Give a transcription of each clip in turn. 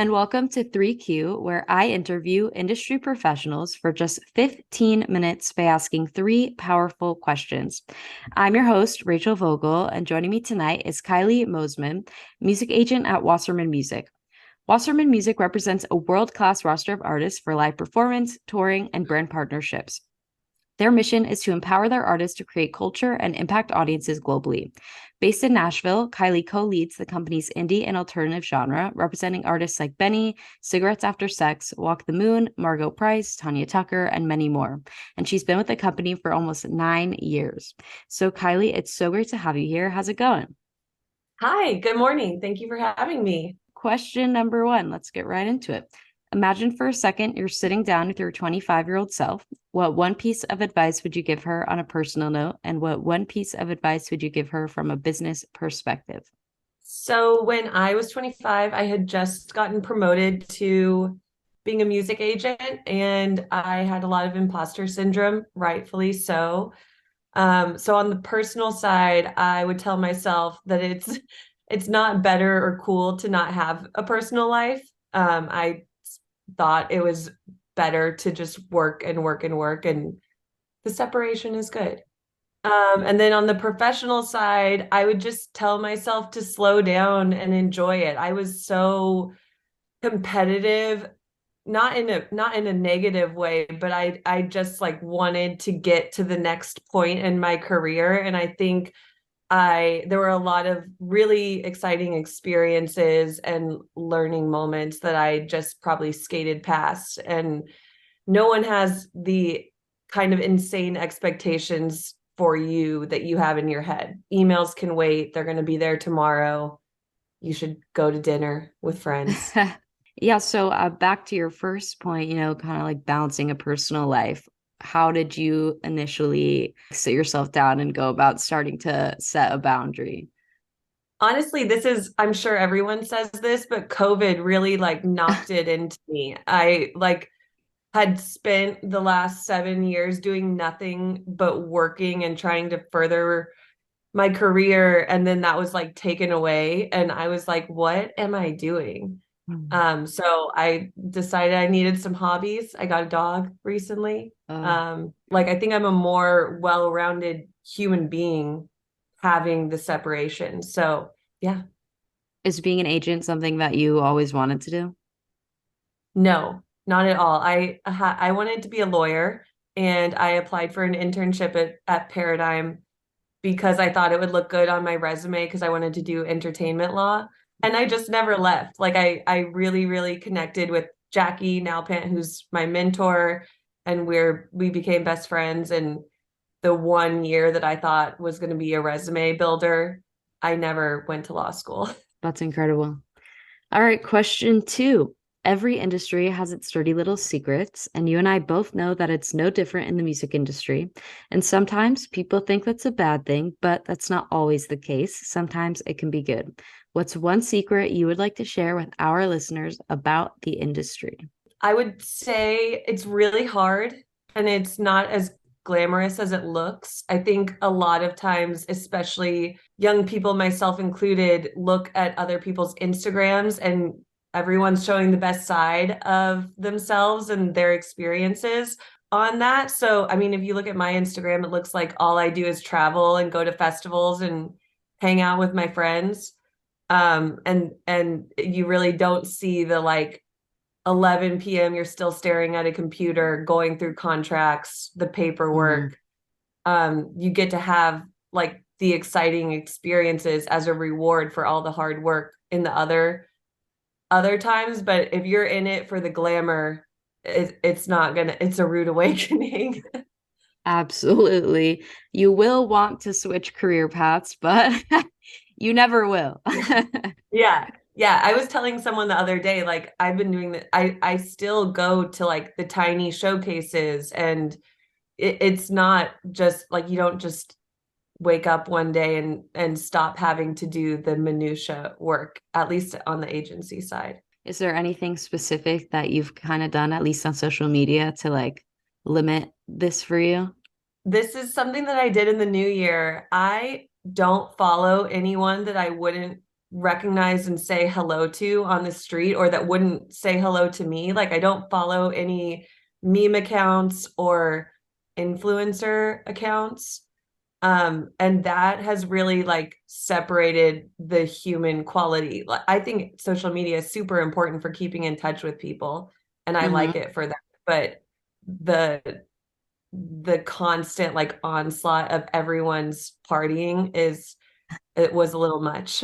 and welcome to 3Q, where I interview industry professionals for just 15 minutes by asking three powerful questions. I'm your host, Rachel Vogel, and joining me tonight is Kiely Mosiman, music agent at Wasserman Music. Wasserman Music represents a world-class roster of artists for live performance, touring, and brand partnerships. Their mission is to empower their artists to create culture and impact audiences globally. Based in Nashville, Kiely co-leads the company's indie and alternative genre, representing artists like BENEE, Cigarettes After Sex, Walk the Moon, Margo Price, Tanya Tucker, and many more. And she's been with the company for almost 9 years. So Kiely, it's so great to have you here. How's it going? Hi, good morning. Thank you for having me. Question number one, let's get right into it. Imagine for a second you're sitting down with your 25-year-old self. What one piece of advice would you give her on a personal note? And what one piece of advice would you give her from a business perspective? So, when I was 25, I had just gotten promoted to being a music agent, and I had a lot of imposter syndrome, rightfully so. So on the personal side, I would tell myself that it's not better or cool to not have a personal life. I thought it was better to just work and work and work, and the separation is good. And then on the professional side, I would just tell myself to slow down and enjoy it. I was so competitive, not in a negative way, but I just like wanted to get to the next point in my career. And I think I there were a lot of really exciting experiences and learning moments that I just probably skated past. And no one has the kind of insane expectations for you that you have in your head. Emails can wait. They're going to be there tomorrow. You should go to dinner with friends. Yeah, so back to your first point, kind of like balancing a personal life. How did you initially sit yourself down and go about starting to set a boundary? Honestly, I'm sure everyone says this, but COVID really like knocked it into me. I like had spent the last 7 years doing nothing but working and trying to further my career. And then that was like taken away. And I was like, what am I doing? Mm. So I decided I needed some hobbies. I got a dog recently. Oh, Like I think I'm a more well-rounded human being having the separation. So yeah, is being an agent something that you always wanted to do? no, not at all. I wanted to be a lawyer, and I applied for an internship at Paradigm because I thought it would look good on my resume because I wanted to do entertainment law. And I just never left. Like I really, really connected with Jackie Nalpant, who's my mentor, and we became best friends. And the 1 year that I thought was going to be a resume builder, I never went to law school. That's incredible. All right, question two. Every industry has its dirty little secrets, and you and I both know that it's no different in the music industry. And sometimes people think that's a bad thing, but that's not always the case. Sometimes it can be good. What's one secret you would like to share with our listeners about the industry? I would say it's really hard and it's not as glamorous as it looks. I think a lot of times, especially young people, myself included, look at other people's Instagrams and everyone's showing the best side of themselves and their experiences on that. So, I mean, if you look at my Instagram, it looks like all I do is travel and go to festivals and hang out with my friends. And you really don't see the like 11 p.m. you're still staring at a computer going through contracts, the Mhm. paperwork. You get to have like the exciting experiences as a reward for all the hard work in the other times. But if you're in it for the glamour, it's not gonna, it's a rude awakening. Absolutely. You will want to switch career paths, but you never will. Yeah. Yeah. I was telling someone the other day, like I've been doing that. I still go to like the tiny showcases, and it's not just like you don't just wake up one day and stop having to do the minutia work, at least on the agency side. Is there anything specific that you've kind of done, at least on social media, to like limit this for you? This is something that I did in the new year. I don't follow anyone that I wouldn't recognize and say hello to on the street, or that wouldn't say hello to me. Like, I don't follow any meme accounts or influencer accounts. And that has really like separated the human quality. I think social media is super important for keeping in touch with people, and I like it for that. But the constant like onslaught of everyone's partying it was a little much.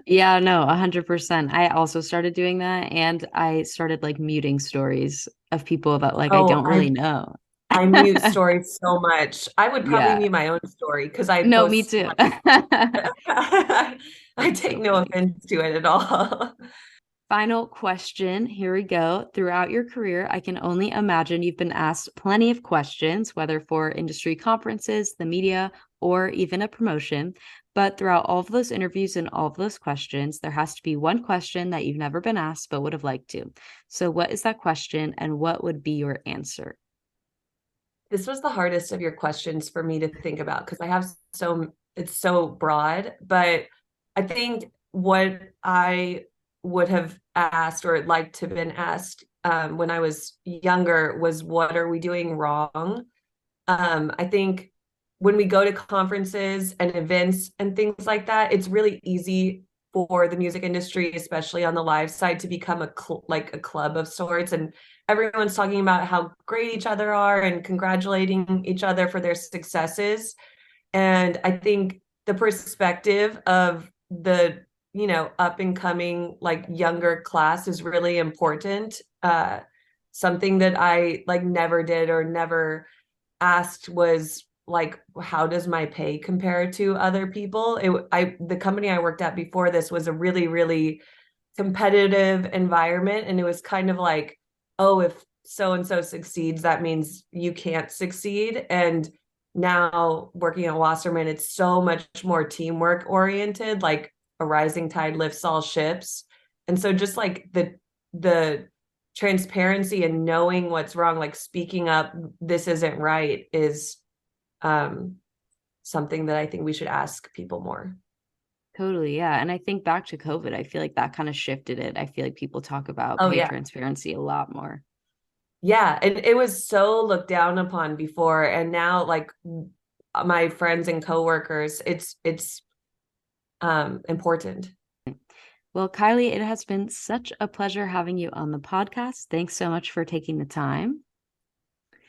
Yeah, no, 100%. I also started doing that, and I started like muting stories of people that like I Oh, don't really know. I mute stories so much. I would probably Yeah. mute my own story because I No, me post too. I That's take so no funny. offense to it at all. Final question. Here we go. Throughout your career, I can only imagine you've been asked plenty of questions, whether for industry conferences, the media, or even a promotion. But throughout all of those interviews and all of those questions, there has to be one question that you've never been asked but would have liked to. So, what is that question, and what would be your answer? This was the hardest of your questions for me to think about because I have it's so broad, but I think what I would have asked or liked to have been asked when I was younger was, what are we doing wrong? I think when we go to conferences and events and things like that, it's really easy for the music industry, especially on the live side, to become like a club of sorts, and everyone's talking about how great each other are and congratulating each other for their successes. And I think the perspective of the, up and coming, like younger class is really important. Something that I like never did or never asked was like, how does my pay compare to other people? The company I worked at before this was a really, really competitive environment. And it was kind of like, oh, if so and so succeeds, that means you can't succeed. And now working at Wasserman, it's so much more teamwork oriented, like a rising tide lifts all ships. And so just like the transparency and knowing what's wrong, like speaking up, this isn't right, is um something that I think we should ask people more. Totally. Yeah. And I think back to COVID, I feel like that kind of shifted it. I feel like people talk about Oh pay yeah. transparency a lot more. Yeah, and it was so looked down upon before, and now like my friends and coworkers, it's important. Well, Kylie, it has been such a pleasure having you on the podcast. Thanks so much for taking the time.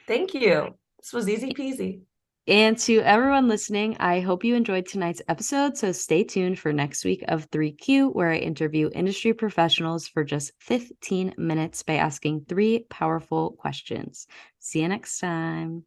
Thank you. This was easy peasy. And to everyone listening, I hope you enjoyed tonight's episode. So stay tuned for next week of 3Q, where I interview industry professionals for just 15 minutes by asking 3 powerful questions. See you next time.